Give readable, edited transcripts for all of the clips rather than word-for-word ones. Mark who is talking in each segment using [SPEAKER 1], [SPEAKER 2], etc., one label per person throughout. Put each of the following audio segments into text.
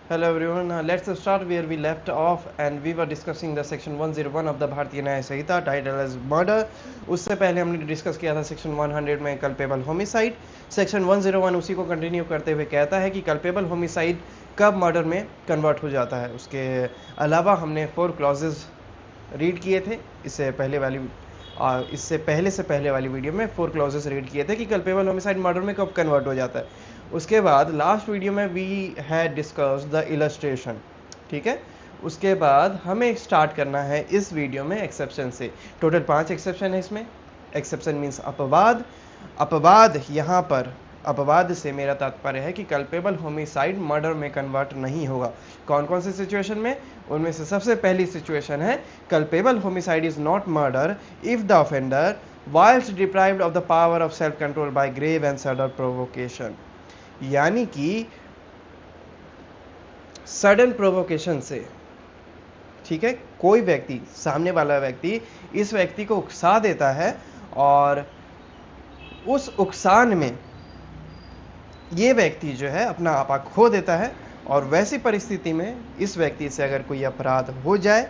[SPEAKER 1] Hello everyone. Let's start where we left off, and we were discussing the section 101 of the भारतीय न्याय संहिता titled as murder. उससे पहले हमने discuss किया था सेक्शन 100 में कल्पेबल होमिसाइड. सेक्शन 101 उसी को कंटिन्यू करते हुए कहता है कि कल्पेबल होमिसाइड कब मर्डर में कन्वर्ट हो जाता है. उसके अलावा हमने 4 क्लॉजेज रीड किए थे. इससे पहले वाली वीडियो में 4 क्लॉजेस रीड किए थे कि कल्पेबल होमिसाइड मर्डर में कब कन्वर्ट हो जाता है. उसके बाद लास्ट वीडियो में we had discussed the illustration. ठीक है, उसके बाद हमें स्टार्ट करना है इस वीडियो में एक्सेप्शन से. टोटल 5 एक्सेप्शन है इसमें. एक्सेप्शन मीन्स अपवाद. अपवाद यहाँ पर अपवाद से मेरा तात्पर्य है कि कल्पेबल होमिसाइड मर्डर में कन्वर्ट नहीं होगा. कौन कौन से सिचुएशन में? उनमें से सबसे पहली सिचुएशन है culpable homicide is not murder if the offender whilst deprived of the power of self control by grave and sudden provocation. यानी कि सडन प्रोवोकेशन से, ठीक है, कोई व्यक्ति, सामने वाला व्यक्ति इस व्यक्ति को उकसा देता है और उस उकसान में ये व्यक्ति जो है अपना आपा खो देता है, और वैसी परिस्थिति में इस व्यक्ति से अगर कोई अपराध हो जाए,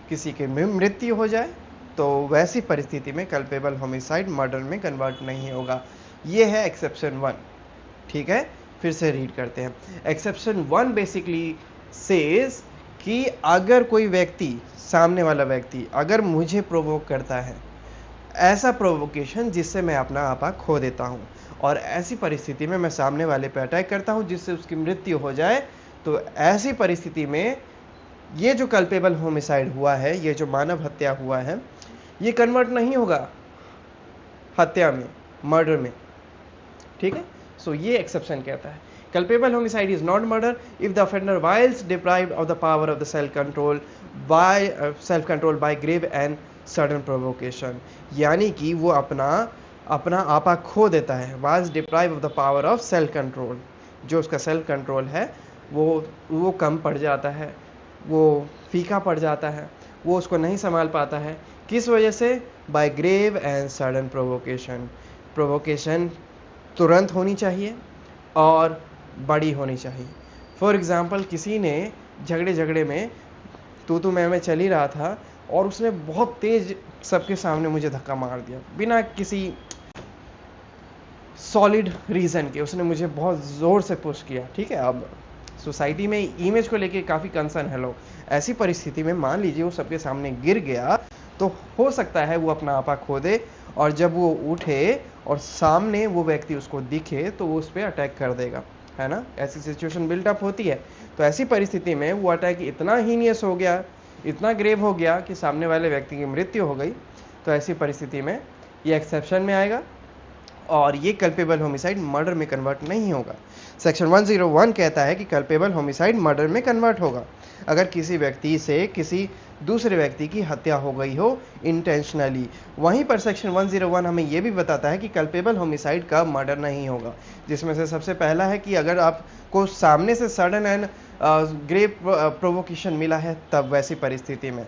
[SPEAKER 1] किसी की मृत्यु हो जाए, तो वैसी परिस्थिति में कल्पेबल होमिसाइड मर्डर में कन्वर्ट नहीं होगा. ये है एक्सेप्शन 1. ठीक है, फिर से रीड करते हैं. एक्सेप्शन 1 बेसिकली सेज कि अगर कोई व्यक्ति, सामने वाला व्यक्ति अगर मुझे प्रोवोक करता है, ऐसा प्रोवोकेशन जिससे मैं अपना आपा खो देता हूँ, और ऐसी परिस्थिति में मैं सामने वाले पे अटैक करता हूँ जिससे उसकी मृत्यु हो जाए, तो ऐसी परिस्थिति में ये जो कल्पेबल होमिसाइड हुआ है, ये जो मानव हत्या हुआ है, ये कन्वर्ट नहीं होगा हत्या में, मर्डर में. ठीक है, सो ये एक्सेप्शन कहता है culpable homicide is not murder if the offender whilst deprived of the power of the self control by grave and sudden provocation. यानी कि वो अपना आपा खो देता है. Whilst deprive of the power of self control, जो उसका सेल्फ कंट्रोल है वो कम पड़ जाता है, वो फीका पड़ जाता है, वो उसको नहीं संभाल पाता है. किस वजह से? By grave and sudden provocation. Provocation तुरंत होनी चाहिए और बड़ी होनी चाहिए. फॉर एग्ज़ाम्पल, किसी ने झगड़े में तू मैं चल ही रहा था और उसने बहुत तेज सबके सामने मुझे धक्का मार दिया बिना किसी सॉलिड रीज़न के. उसने मुझे बहुत ज़ोर से पुश किया. ठीक है, अब सोसाइटी में इमेज को लेके काफ़ी कंसर्न है लोग. ऐसी परिस्थिति में मान लीजिए वो सबके सामने गिर गया, तो हो सकता है वो अपना आपा खो दे, और जब वो उठे और सामने वो व्यक्ति उसको दिखे तो वो उस पर अटैक कर देगा, है ना. ऐसी सिचुएशन बिल्टअप होती है. तो ऐसी परिस्थिति में वो अटैक इतना हीनियस हो गया, इतना ग्रेव हो गया कि सामने वाले व्यक्ति की मृत्यु हो गई. तो ऐसी परिस्थिति में ये एक्सेप्शन में आएगा और ये कल्पेबल होमिसाइड मर्डर में कन्वर्ट नहीं होगा. सेक्शन 101 कहता है कि कल्पेबल होमिसाइड मर्डर में कन्वर्ट होगा अगर किसी व्यक्ति से किसी दूसरे व्यक्ति की हत्या हो गई हो इंटेंशनली. वहीं पर सेक्शन 101 हमें यह भी बताता है कि कल्पेबल होमिसाइड का मर्डर नहीं होगा, जिसमें से सबसे पहला है कि अगर आपको सामने से सडन एंड ग्रेव प्रोवोकेशन मिला है, तब वैसी परिस्थिति में.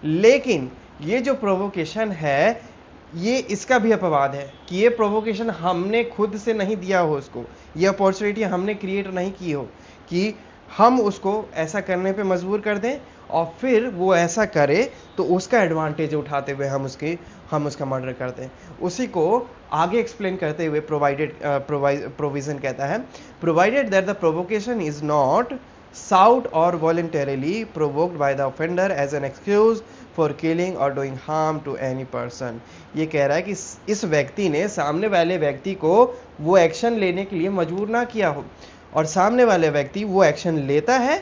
[SPEAKER 1] लेकिन ये जो प्रोवोकेशन है, ये इसका भी अपवाद है कि ये प्रोवोकेशन हमने खुद से नहीं दिया हो उसको, ये अपॉर्चुनिटी हमने क्रिएट नहीं की हो कि हम उसको ऐसा करने पे मजबूर कर दें और फिर वो ऐसा करे तो उसका एडवांटेज उठाते हुए हम उसका मर्डर कर दें. उसी को आगे एक्सप्लेन करते हुए प्रोविजन कहता है, provided that the provocation is not sought or voluntarily provoked by the offender as an excuse for killing or doing harm to any person. ये कह रहा है कि इस व्यक्ति ने सामने वाले व्यक्ति को वो एक्शन लेने के लिए मजबूर ना किया हो, और सामने वाले व्यक्ति वो एक्शन लेता है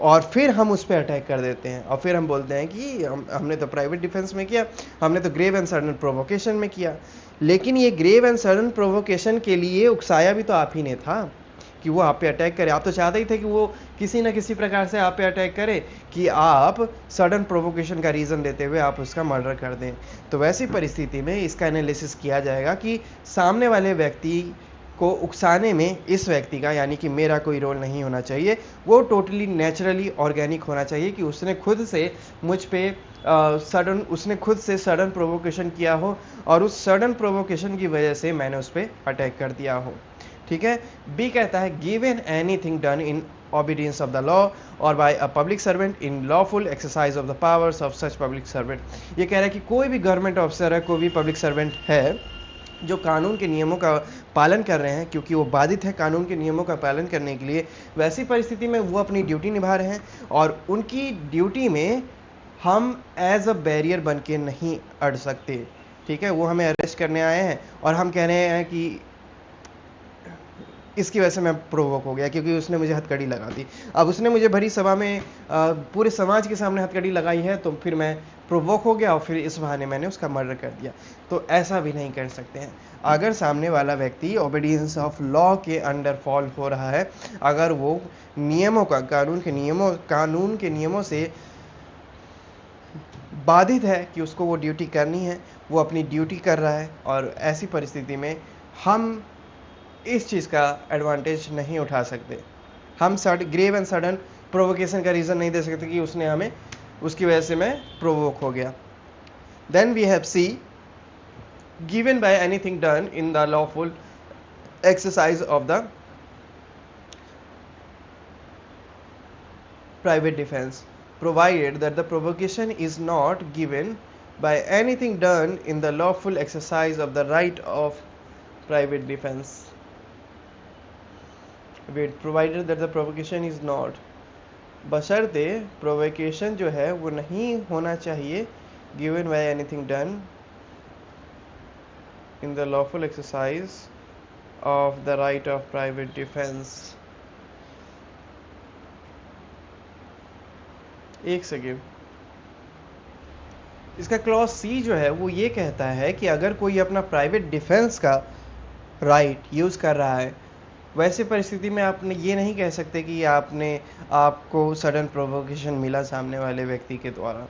[SPEAKER 1] और फिर हम उस पर अटैक कर देते हैं, और फिर हम बोलते हैं कि हमने तो प्राइवेट डिफेंस में किया, हमने तो ग्रेव एंड सडन प्रोवोकेशन में किया. लेकिन ये ग्रेव एंड सडन प्रोवोकेशन के लिए उकसाया भी तो आप ही ने था कि वो आप पे अटैक करे. आप तो चाहते ही थे कि वो किसी न किसी प्रकार से आप पे अटैक करे, कि आप सडन प्रोवोकेशन का रीज़न देते हुए आप उसका मर्डर कर दें. तो वैसी परिस्थिति में इसका एनालिसिस किया जाएगा कि सामने वाले व्यक्ति को उकसाने में इस व्यक्ति का, यानी कि मेरा कोई रोल नहीं होना चाहिए. वो टोटली नेचुरली ऑर्गेनिक होना चाहिए कि उसने खुद से मुझ पे सडन प्रोवोकेशन किया हो और उस सडन प्रोवोकेशन की वजह से मैंने उस पर अटैक कर दिया हो. ठीक है। बी कहता है given anything done in obedience of the law or by a public servant in lawful exercise of the powers of such public servant। ये कह रहा है कि कोई भी गवर्नमेंट ऑफिसर है, कोई भी पब्लिक सर्वेंट है जो कानून के नियमों का पालन कर रहे हैं, क्योंकि वो बाधित है कानून के नियमों का पालन करने के लिए, वैसी परिस्थिति में वो अपनी ड्यूटी निभा रहे हैं और उनकी ड्यूटी में हम एज अ बैरियर बन के नहीं अड़ सकते। ठीक है, वो हमें अरेस्ट करने आए हैं और हम कह रहे हैं कि इसकी वजह से मैं प्रोवोक हो गया क्योंकि उसने मुझे हथकड़ी लगा दी। अब उसने मुझे भरी सभा में पूरे समाज के सामने हथकड़ी लगाई है, तो फिर मैं प्रोवोक हो गया और फिर इस बहाने मैंने उसका मर्डर कर दिया। तो ऐसा भी नहीं कर सकते हैं। अगर सामने वाला व्यक्ति ओबीडियंस ऑफ लॉ के अंडर फॉल हो रहा है, अगर वो नियमों का कानून के नियमों से बाधित है कि उसको वो ड्यूटी करनी है, वो अपनी ड्यूटी कर रहा है, और ऐसी परिस्थिति में हम इस चीज़ का एडवांटेज नहीं उठा सकते। हम ग्रेव एंड सडन प्रोवोकेशन का रीज़न नहीं दे सकते कि उसने हमें, उसकी वजह से मैं प्रोवोक हो गया। Then we have C given by anything done in the lawful exercise of the private defence provided that the provocation is not given by anything done in the lawful exercise of the right of private defense। provided that the provocation is not, बशर्ते provocation जो है वो नहीं होना चाहिए given by anything done in the lawful exercise of the right of private defense। एक second, इसका clause C जो है वो ये कहता है कि अगर कोई अपना प्राइवेट डिफेंस का राइट यूज़ कर रहा है, वैसे परिस्थिति में आपने ये नहीं कह सकते कि आपको सडन प्रोवोकेशन मिला सामने वाले व्यक्ति के द्वारा।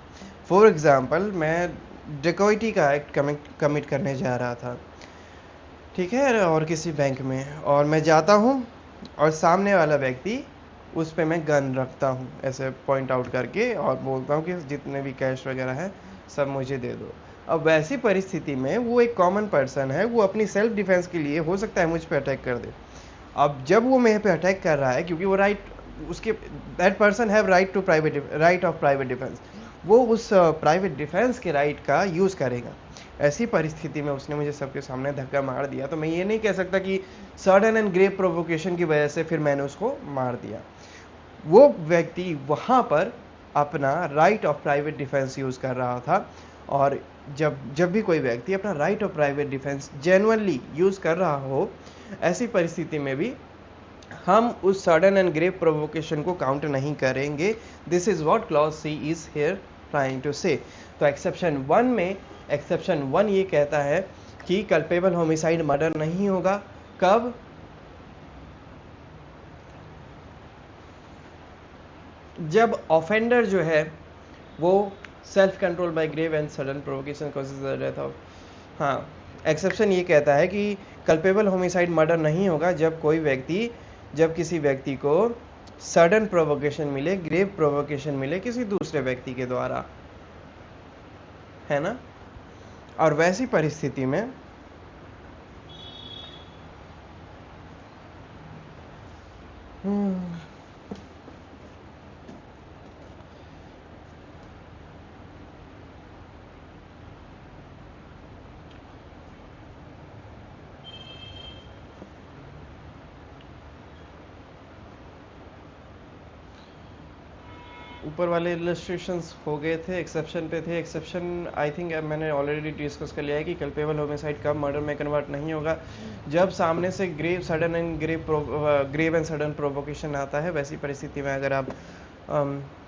[SPEAKER 1] फॉर एग्जांपल, मैं डिकॉइटी का एक्ट कमिट करने जा रहा था, ठीक है, और किसी बैंक में, और मैं जाता हूँ और सामने वाला व्यक्ति, उस पे मैं गन रखता हूँ ऐसे पॉइंट आउट करके और बोलता हूँ कि जितने भी कैश वगैरह है सब मुझे दे दो। अब वैसी परिस्थिति में वो एक कॉमन पर्सन है, वो अपनी सेल्फ डिफेंस के लिए हो सकता है मुझ पे अटैक कर दे। अब जब वो मेरे पे अटैक कर रहा है, क्योंकि वो that person have right of private defence, वो उस प्राइवेट डिफेंस के राइट का यूज़ करेगा। ऐसी परिस्थिति में उसने मुझे सबके सामने धक्का मार दिया, तो मैं ये नहीं कह सकता कि सडन एंड ग्रेव प्रोवोकेशन की वजह से फिर मैंने उसको मार दिया। वो व्यक्ति वहाँ पर अपना right of private defence use कर रहा था, और जब भी कोई व्यक्ति अपना right of private defence genuinely use कर रहा हो, ऐसी परिस्थिति में भी हम उस सडन एंड ग्रेव प्रोवोकेशन को काउंट नहीं करेंगे। This is what clause C is here trying to say. तो एक्सेप्शन 1 ये कहता है कि कल्पेबल होमिसाइड मर्डर नहीं होगा। कब? जब ऑफेंडर जो है वो self control by grave and sudden provocation causes the death of. हाँ, एक्सेप्शन ये कहता है कि कल्पेबल होमिसाइड मर्डर नहीं होगा जब किसी व्यक्ति को सडन प्रोवोकेशन मिले, ग्रेव प्रोवोकेशन मिले किसी दूसरे व्यक्ति के द्वारा, है ना। और वैसी परिस्थिति में ऊपर वाले इलस्ट्रेशंस हो गए थे, एक्सेप्शन पे थे। एक्सेप्शन आई थिंक मैंने ऑलरेडी डिस्कस कर लिया है कि कल्पेबल होमिसाइड कब मर्डर में कन्वर्ट नहीं होगा, जब सामने से ग्रेव एंड सडन प्रोवोकेशन आता है। वैसी परिस्थिति में अगर आप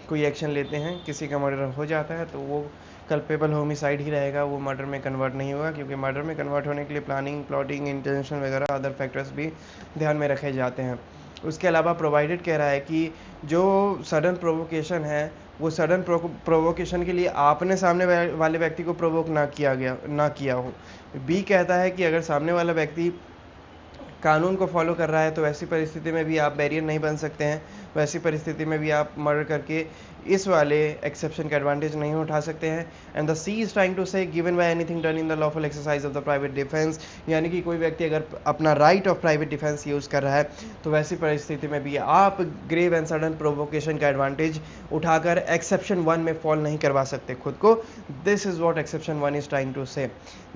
[SPEAKER 1] कोई एक्शन लेते हैं, किसी का मर्डर हो जाता है, तो वो कल्पेबल होमिसाइड ही रहेगा, वो मर्डर में कन्वर्ट नहीं होगा, क्योंकि मर्डर में कन्वर्ट होने के लिए प्लानिंग, प्लॉटिंग, इंटेंशन वगैरह अदर फैक्टर्स भी ध्यान में रखे जाते हैं। उसके अलावा प्रोवाइडेड कह रहा है कि जो सडन प्रोवोकेशन है, वो सडन प्रोवोकेशन के लिए आपने सामने वाले व्यक्ति को प्रोवोक ना किया हो। बी कहता है कि अगर सामने वाला व्यक्ति कानून को फॉलो कर रहा है, तो ऐसी परिस्थिति में भी आप बैरियर नहीं बन सकते हैं। वैसी परिस्थिति में भी आप मर्डर करके इस वाले एक्सेप्शन का एडवांटेज नहीं उठा सकते हैं। And the C is trying to say given by anything done in the lawful exercise of the private defence, यानी कि कोई व्यक्ति अगर अपना right of private defence use कर रहा है तो वैसी परिस्थिति में भी आप ग्रेव एंड सडन प्रोवोकेशन का एडवांटेज उठाकर एक्सेप्शन 1 में फॉल नहीं करवा सकते खुद को। This is what exception 1 is trying to say.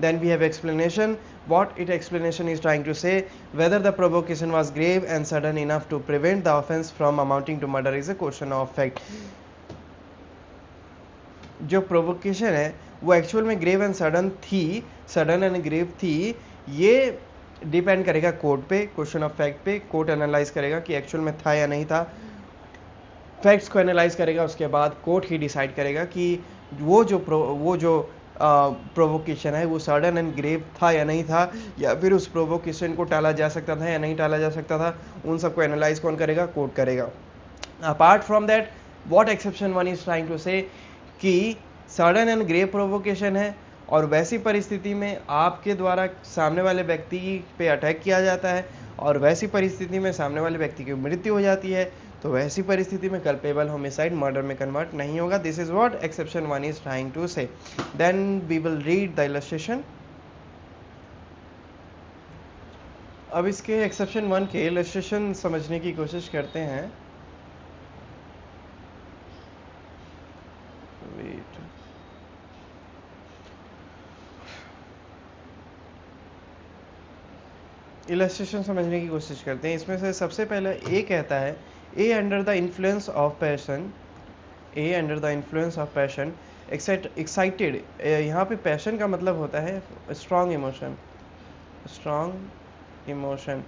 [SPEAKER 1] Then we have explanation. What its explanation is trying to say, whether the provocation was grave and sudden enough to prevent the offense from amounting to murder is a question of fact। जो provocation है वो actual में grave and sudden थी, sudden and grave थी, ये depend करेगा court पे, question of fact पे। कोर्ट एनालाइज करेगा कि एक्चुअल में था या नहीं था, फैक्ट्स को एनालाइज करेगा, उसके बाद कोर्ट ही डिसाइड करेगा कि वो जो प्रोवोकेशन है वो सडन एंड ग्रेव था या नहीं था, या फिर उस प्रोवोकेशन को टाला जा सकता था या नहीं टाला जा सकता था। उन सबको एनालाइज कौन करेगा? कोर्ट करेगा। Apart from that what exception 1 is trying to say कि सडन एंड ग्रेव प्रोवोकेशन है और वैसी परिस्थिति में आपके द्वारा सामने वाले व्यक्ति पे अटैक किया जाता है और वैसी परिस्थिति में सामने वाले व्यक्ति की मृत्यु हो जाती है, तो वैसी परिस्थिति में कल्पेबल होमिसाइड मर्डर में कन्वर्ट नहीं होगा। This is what exception 1 is trying to say. Then we will read the illustration. अब इसके एक्सेप्शन 1 के इलस्ट्रेशन समझने की कोशिश करते हैं। इलस्ट्रेशन समझने की कोशिश करते हैं। इसमें से सबसे पहले ए कहता है, A under the influence of passion, A under the influence of passion excited. यहाँ पे पैशन का मतलब होता है स्ट्रॉन्ग इमोशन, स्ट्रॉन्ग इमोशन।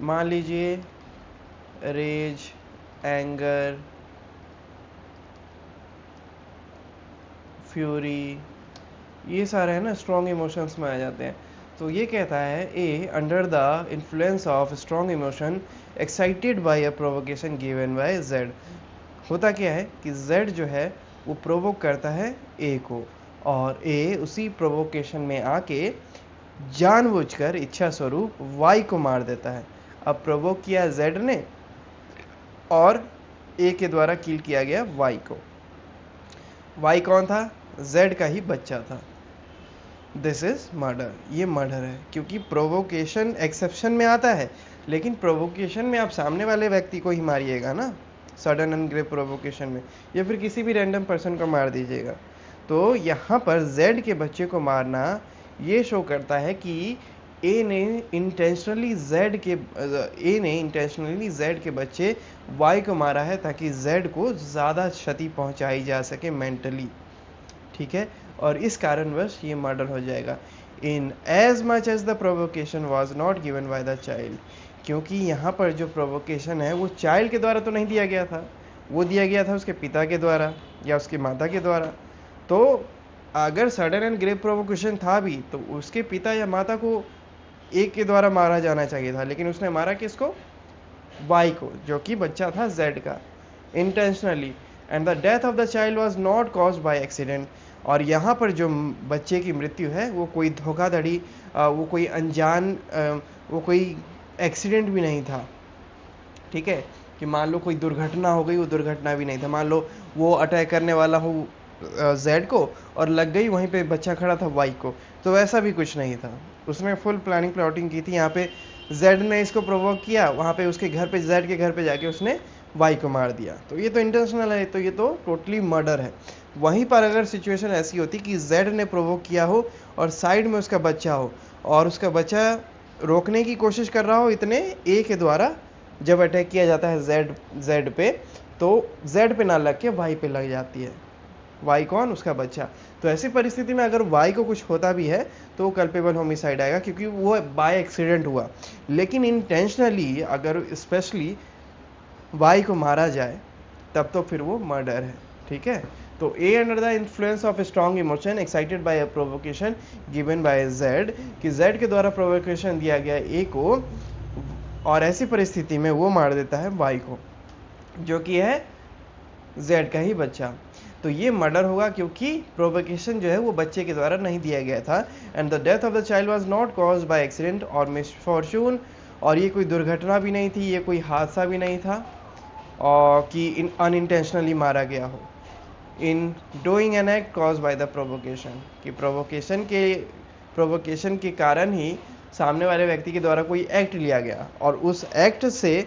[SPEAKER 1] मान लीजिए रेज, एंगर, फ्यूरी, ये सारे है ना स्ट्रॉन्ग इमोशंस में आ जाते हैं। तो ये कहता है A under the influence of strong emotion excited by a provocation given by Z. होता क्या है कि जेड जो है वो प्रोवोक करता है ए को और ए उसी प्रोवोकेशन में आके जानबूझकर इच्छा स्वरूप वाई को मार देता है। अब प्रोवोक किया जेड ने और ए के द्वारा किल किया गया वाई को। वाई कौन था? जेड का ही बच्चा था। दिस इज मर्डर, ये मर्डर है क्योंकि प्रोवोकेशन एक्सेप्शन में आता है, लेकिन प्रोवोकेशन में आप सामने वाले व्यक्ति को ही मारिएगा ना, सडन एंड ग्रेव प्रोवोकेशन में, या फिर किसी भी रैंडम पर्सन को मार दीजिएगा। तो यहाँ पर जेड के बच्चे को मारना ये शो करता है कि ए ने इंटेंशनली जेड के बच्चे वाई को मारा है ताकि जेड को ज़्यादा क्षति पहुंचाई जा सके मेंटली, ठीक है, और इस कारणवश ये मर्डर हो जाएगा। In as much as the provocation was not given by the child, क्योंकि यहाँ पर जो प्रोवोकेशन है वो चाइल्ड के द्वारा तो नहीं दिया गया था, वो दिया गया था उसके पिता के द्वारा या उसकी माता के द्वारा। तो अगर सडन एंड ग्रेव प्रोवोकेशन था भी तो उसके पिता या माता को एक के द्वारा मारा जाना चाहिए था, लेकिन उसने मारा किसको? वाई को, जो कि बच्चा था जेड का, intentionally. And the death of the child was not caused by accident, और यहाँ पर जो बच्चे की मृत्यु है वो कोई धोखाधड़ी, वो कोई अनजान, वो कोई एक्सीडेंट भी नहीं था, ठीक है, कि मान लो कोई दुर्घटना हो गई, वो दुर्घटना भी नहीं था। मान लो वो अटैक करने वाला हो जेड को और लग गई, वहीं पे बच्चा खड़ा था वाई को, तो ऐसा भी कुछ नहीं था। उसने फुल प्लानिंग प्लॉटिंग की थी। यहाँ पे जेड ने इसको प्रोवोक किया, वहाँ पे उसके घर पे, जेड के घर पे जाके उसने वाई को मार दिया, तो ये तो इंटेंशनल है, तो ये तो टोटली मर्डर है। वहीं पर अगर सिचुएशन ऐसी होती कि जेड ने प्रोवोक किया हो और साइड में उसका बच्चा हो और उसका बच्चा रोकने की कोशिश कर रहा हो इतने ए के द्वारा, जब अटैक किया जाता है जेड पे, तो जेड पे ना लग के वाई पे लग जाती है। वाई कौन? उसका बच्चा। तो ऐसी परिस्थिति में अगर वाई को कुछ होता भी है तो वो कल्पेबल होमिसाइड आएगा क्योंकि वो बाय एक्सीडेंट हुआ। लेकिन इंटेंशनली अगर स्पेशली वाई को मारा जाए तब तो फिर वो मर्डर है, ठीक है। तो A under the influence of a strong emotion excited by a provocation given by Z, कि जेड के द्वारा प्रोवोकेशन दिया गया ए को और ऐसी परिस्थिति में वो मार देता है वाई को, जो कि है जेड का ही बच्चा। तो ये मर्डर होगा क्योंकि प्रोवोकेशन जो है वो बच्चे के द्वारा नहीं दिया गया था। And the death of the child was not caused by accident और मिसफॉर्चून, और ये कोई दुर्घटना भी नहीं थी, ये कोई हादसा भी नहीं था, और कि अनइंटेंशनली मारा गया हो। In doing an act cause by the provocation, कि प्रोवोकेशन के कारण ही सामने वाले व्यक्ति के द्वारा कोई एक्ट लिया गया और उस एक्ट से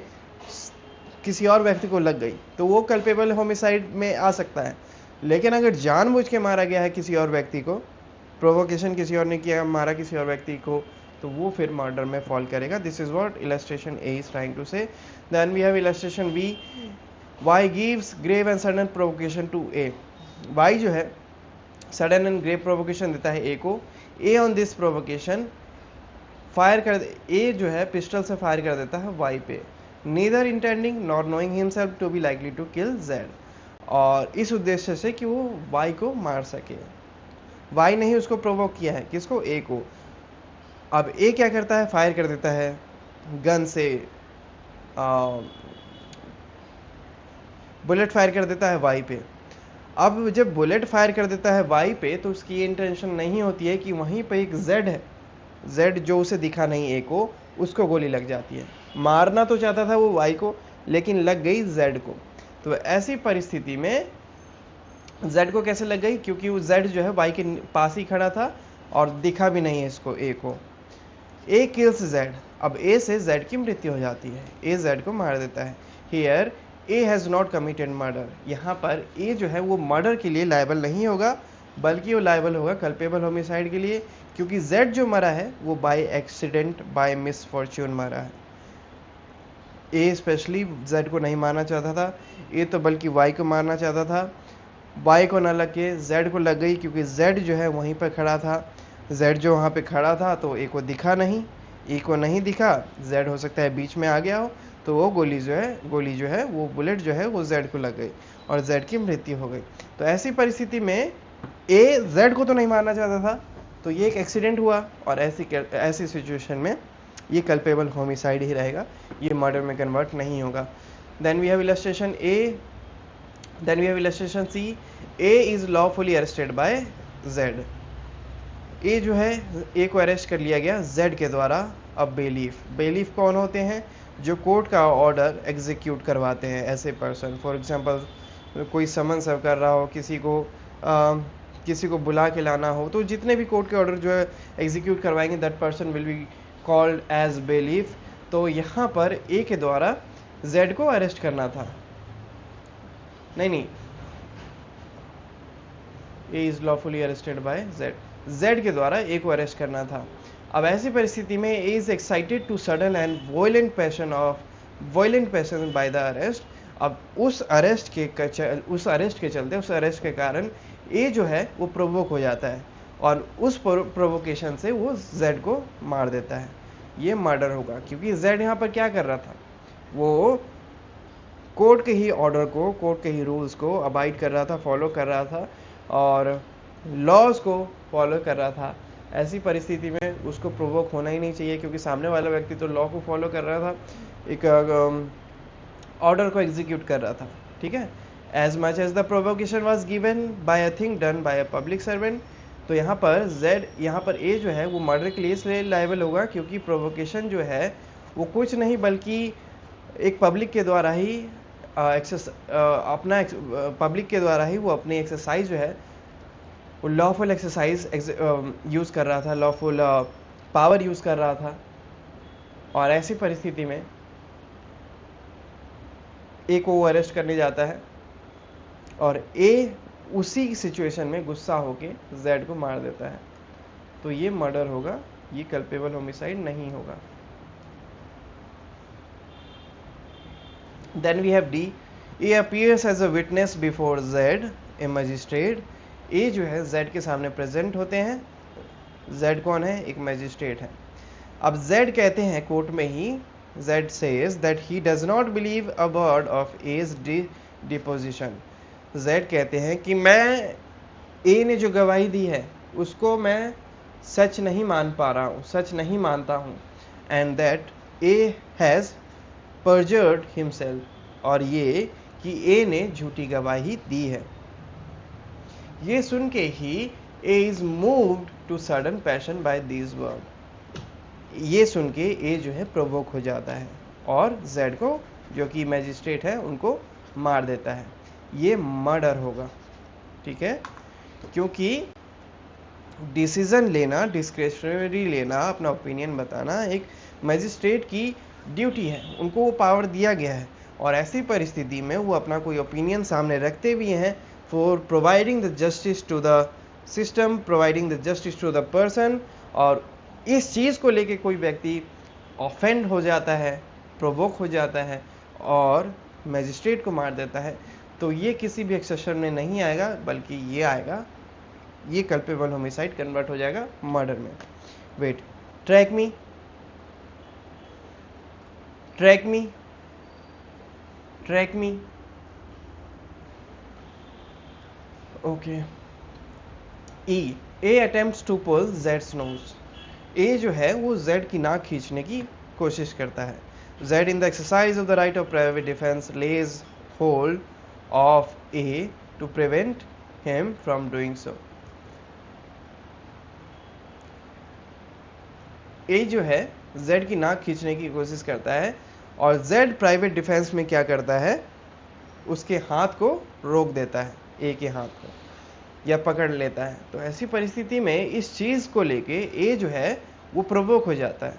[SPEAKER 1] किसी और व्यक्ति को लग गई, तो वो कल्पेबल होमिसाइड में आ सकता है। लेकिन अगर जानबूझ के मारा गया है किसी और व्यक्ति को, प्रोवोकेशन किसी और ने किया, मारा किसी और व्यक्ति को, तो वो फिर मर्डर में फॉल करेगा। This is what illustration A is trying to say. Then we have illustration B, Y gives grave and sudden provocation to A. Y जो है सडन एंड ग्रेव प्रोवोकेशन देता है ए को। ए ऑन दिस प्रोवोकेशन फायर कर, ए जो है pistol से fire कर देता है वाई पे, neither intending nor knowing himself to be likely to kill Z, और इस उद्देश्य से कि वो वाई को मार सके। वाई ने ही उसको प्रोवोक किया है, किसको, ए को। अब ए क्या करता है, फायर कर देता है गन से, बुलेट फायर कर देता है वाई पे। अब जब बुलेट फायर कर देता है वाई पे, तो उसकी ये इंटेंशन नहीं होती है कि वहीं पे एक जेड है, जेड जो उसे दिखा नहीं ए को, उसको गोली लग जाती है। मारना तो चाहता था वो वाई को, लेकिन लग गई जेड को। तो ऐसी परिस्थिति में जेड को कैसे लग गई, क्योंकि वो जेड जो है वाई के पास ही खड़ा था और दिखा भी नहीं है इसको, ए को। ए किल्स जेड, अब ए से जेड की मृत्यु हो जाती है, ए जेड को मार देता है। Here A has not committed murder, यहाँ पर ए जो है वो मर्डर के लिए लायबल नहीं होगा, बल्कि वो लायबल होगा कल्पेबल होमिसाइड के लिए, क्योंकि जेड जो मरा है वो बाय एक्सीडेंट, बाय मिसफॉर्च्यून मरा है। ए स्पेशली जेड को नहीं मारना चाहता था, ए तो बल्कि वाई को मारना चाहता था। वाई को न लग के जेड को लग गई, क्योंकि जेड जो है वहीं पर खड़ा था। जेड जो वहाँ पे खड़ा था तो ए को दिखा नहीं, ए को नहीं दिखा, जेड हो सकता है बीच में आ गया हो, तो वो गोली जो है वो बुलेट जो है वो जेड को लग गई और जेड की मृत्यु हो गई। तो ऐसी परिस्थिति में ए जेड को तो नहीं मारना चाहता था, तो ये एक एक्सीडेंट हुआ, और ऐसी सिचुएशन में ये कल्पेबल होमिसाइड ही रहेगा, ये मर्डर में कन्वर्ट नहीं होगा। Then we have illustration A, then we have illustration C, A is lawfully arrested by Z. A जो है, ए को अरेस्ट कर लिया गया जेड के द्वारा। अब बेलीफ कौन होते हैं, जो कोर्ट का ऑर्डर एग्जीक्यूट करवाते हैं, ऐसे पर्सन। फॉर एग्जांपल कोई समन सर्व कर रहा हो, किसी को बुला के लाना हो, तो जितने भी कोर्ट के ऑर्डर जो है एग्जीक्यूट करवाएंगे, that person will be called as bailiff. तो यहाँ पर ए के द्वारा जेड को अरेस्ट करना था, नहीं, A is lawfully arrested by Z, Z के द्वारा ए को अरेस्ट करना था। अब ऐसी परिस्थिति में A is excited to sudden and violent passion by the arrest. अब उस अरेस्ट के चलते, उस अरेस्ट के कारण ए जो है वो प्रोवोक हो जाता है, और उस प्रोवोकेशन से वो जेड को मार देता है। ये मर्डर होगा, क्योंकि जेड यहाँ पर क्या कर रहा था, वो कोर्ट के ही ऑर्डर को, कोर्ट के ही रूल्स को अबाइड कर रहा था, फॉलो कर रहा था, और लॉज को फॉलो कर रहा था। ऐसी परिस्थिति में उसको प्रोवोक होना ही नहीं चाहिए, क्योंकि सामने वाला व्यक्ति तो लॉ को फॉलो कर रहा था, एक ऑर्डर को एग्जीक्यूट कर रहा था, ठीक है। As much as the provocation was given by a thing done by a public servant. तो यहाँ पर ए जो है वो मर्डर के लिए इसलिए लायबल होगा, क्योंकि प्रोवोकेशन जो है वो कुछ नहीं बल्कि एक पब्लिक के द्वारा ही पब्लिक के द्वारा ही वो अपनी एक्सरसाइज जो है वो लॉफुल एक्सरसाइज यूज़ कर रहा था, लॉफुल पावर यूज़ कर रहा था। और ऐसी परिस्थिति में ए को वो अरेस्ट करने जाता है, और ए उसी सिचुएशन में गुस्सा होके जेड को मार देता है। तो ये मर्डर होगा, ये कल्पेबल होमिसाइड नहीं होगा। Then we have D. A appears as a witness before Z, a magistrate. A जो है Z के सामने प्रेजेंट होते हैं। Z कौन है, एक मैजिस्ट्रेट है। अब Z कहते हैं कोर्ट में ही, Z says that he does not believe a word of A's deposition. Z कहते हैं कि मैं A ने जो गवाही दी है उसको मैं सच नहीं मान पा रहा हूँ, सच नहीं मानता हूँ। And that A has perjured himself, और ये कि ए ने झूठी गवाही दी है। ये सुन के ही A is moved to sudden passion by these word. ये सुन के ए जो है प्रोवोक हो जाता है, और जेड को, जो कि मैजिस्ट्रेट है, उनको मार देता है, ये मर्डर होगा। ठीक है, क्योंकि डिसीजन लेना, डिस्क्रिशनरी लेना, अपना ओपिनियन बताना एक मजिस्ट्रेट की ड्यूटी है, उनको वो पावर दिया गया है। और ऐसी परिस्थिति में वो अपना कोई ओपिनियन सामने रखते भी हैं for providing the justice to the system, providing the justice to the person. और इस चीज़ को लेके कोई व्यक्ति ऑफेंड हो जाता है, प्रोवोक हो जाता है और मजिस्ट्रेट को मार देता है, तो ये किसी भी एक्सेप्शन में नहीं आएगा, बल्कि ये आएगा, ये कल्पेबल होमिसाइड कन्वर्ट हो जाएगा मर्डर में। Wait, track me, track me, track me. Okay, E, A attempts to pull जेड्स नोज। ए जो है वो जेड की नाक खींचने की कोशिश करता है। Z in the exercise of the right of private defence lays hold of A to prevent him from doing so. A जो है जेड की नाक खींचने की कोशिश करता है और जेड प्राइवेट डिफेंस में क्या करता है, उसके हाथ को रोक देता है, ए के हाथ को, या पकड़ लेता है। तो ऐसी परिस्थिति में इस चीज़ को लेके ए जो है वो प्रोवोक हो जाता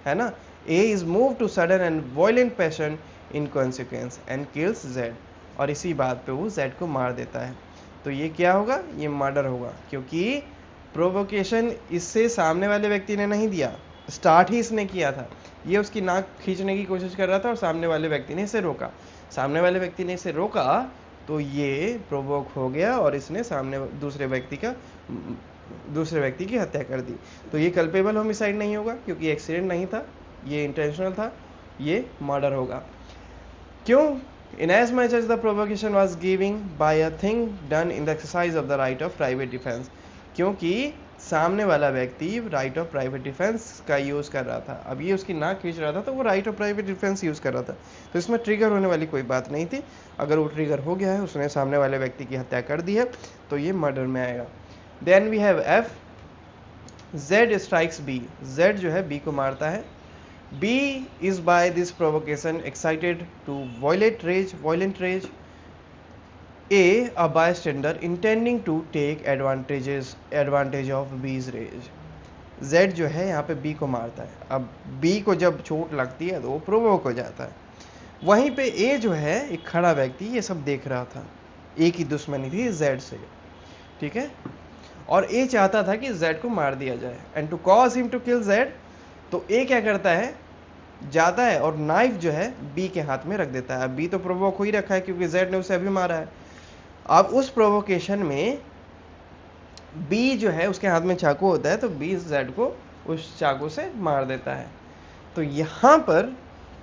[SPEAKER 1] है ना। A is move to sudden and violent passion in consequence and kills Z. और इसी बात पे वो जेड को मार देता है। तो ये क्या होगा, ये मर्डर होगा, क्योंकि प्रोवोकेशन इससे सामने वाले व्यक्ति ने नहीं दिया, स्टार्ट ही इसने किया था। ये उसकी नाक खींचने की कोशिश कर रहा था और सामने वाले व्यक्ति ने इसे रोका। सामने वाले व्यक्ति ने इसे रोका तो ये प्रोवोक हो गया और इसने सामने दूसरे व्यक्ति की हत्या कर दी। तो ये कल्पेबल होमिसाइड नहीं होगा, क्योंकि एक्सीडेंट नहीं था, ये इंटेंशनल था, ये मर्डर होगा। क्यों? Inasmuch as the provocation was given by a thing done in the exercise of the right of private defense, क्योंकि सामने वाला व्यक्ति राइट ऑफ प्राइवेट डिफेंस का यूज कर रहा था। अब ये उसकी नाक खींच रहा था तो वो right of private defence use कर रहा था, तो इसमें ट्रिगर होने वाली कोई बात नहीं थी। अगर वो ट्रिगर हो गया है, उसने सामने वाले व्यक्ति की हत्या कर दी है, तो ये मर्डर में आएगा। Then we have F, Z strikes B. Z जो है बी को मारता है। B is by this provocation excited to violent rage. A bystander intending to take advantage of B's rage. Z जो है यहाँ पे B को मारता है। अब B को जब चोट लगती है तो वो प्रोवोक हो जाता है। वहीं पे A जो है एक खड़ा व्यक्ति ये सब देख रहा था। A की दुश्मनी थी Z से, ठीक है, और A चाहता था कि Z को मार दिया जाए। And to cause him to kill Z, तो ए क्या करता है, जाता है और नाइफ जो है बी के हाथ में रख देता है। अब बी तो प्रोवोक हो ही रखा है क्योंकि जेड ने उसे अभी मारा है। अब उस प्रोवोकेशन में बी जो है उसके हाथ में चाकू होता है, तो बी जेड को उस चाकू से मार देता है। तो यहाँ पर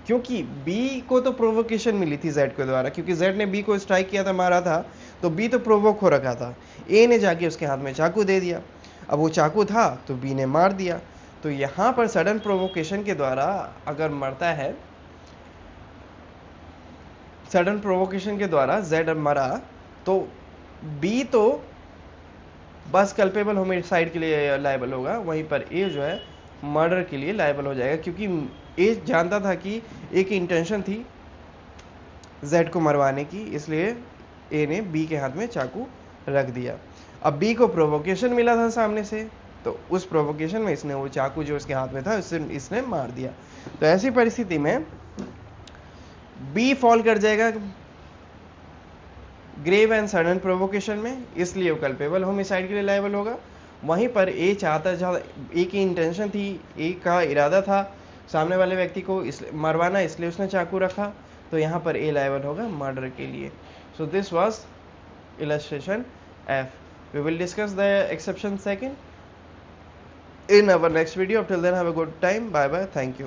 [SPEAKER 1] क्योंकि बी को तो प्रोवोकेशन मिली थी जेड के द्वारा, क्योंकि जेड ने बी को स्ट्राइक किया था, मारा था, तो बी तो प्रोवोक हो रखा था। ए ने जाके उसके हाथ में चाकू दे दिया। अब वो चाकू था तो बी ने मार दिया। तो यहाँ पर सडन प्रोवोकेशन के द्वारा अगर मरता है, सडन प्रोवोकेशन के द्वारा जेड मरा, तो बी तो बस कल्पेबल होमिसाइड के लिए लायबल होगा, वहीं पर ए जो है मर्डर के लिए लायबल हो जाएगा, क्योंकि ए जानता था कि ए की इंटेंशन थी जेड को मरवाने की, इसलिए ए ने बी के हाथ में चाकू रख दिया। अब बी को प्रोवोकेशन मिला था सामने से, तो उस प्रोवोकेशन में इसने वो चाकू जो उसके हाथ में था इसने मार दिया। तो ऐसी परिस्थिति में बी फॉल कर जाएगा ग्रेव एंड सडन प्रोवोकेशन में, इसलिए वो कल्पेबल होमिसाइड के लिए लायबल होगा। वहीं पर ए चाहता ए की इंटेंशन थी, ए का इरादा था सामने वाले व्यक्ति को मरवाना, इसलिए उसने चाकू रखा, तो यहाँ पर ए लायबल होगा मर्डर के लिए। So this was illustration F. We will discuss the exception second in our next video. Till then, have a good time. Bye bye. Thank you.